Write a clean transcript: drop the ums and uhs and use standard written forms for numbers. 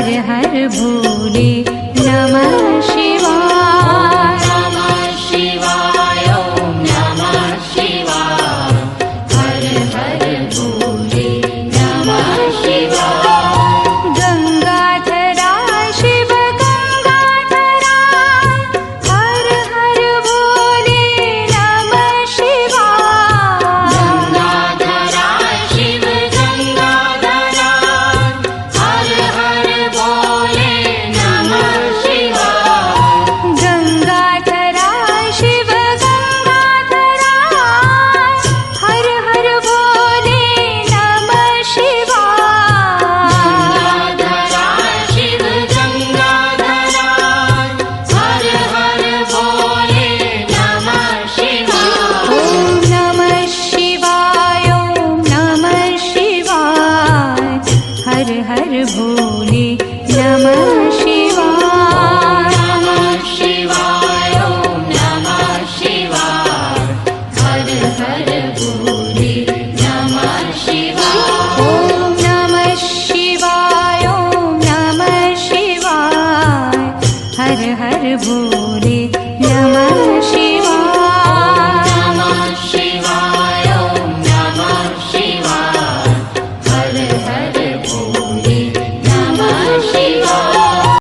हर हर भोले नमः शिवाय। नमः शिवाय ॐ नमः शिवाय। हर हर भोले नमः शिवाय। गंगाधरा शिव गंगाधरा हर हर भोले नमः शिवाय। गंगाधरा शिव गंगाधरा हर हर भोले नमः शिवाय। गंगाधरा शिव गंगाधरा हर हर भोले नमः शिवाय। गंगाधरा शिव गंगाधरा हर हर भोले नमः शिवाय। ॐ नमः शिवाय ॐ नमः शिवाय। हर हर भोले नमः शिवाय। नमः शिवाय ॐ नमः शिवाय। हर हर भोले नमः शिवाय। ॐ नमः शिवाय ॐ नमः शिवाय। हर हर भोले नमः शिवाय।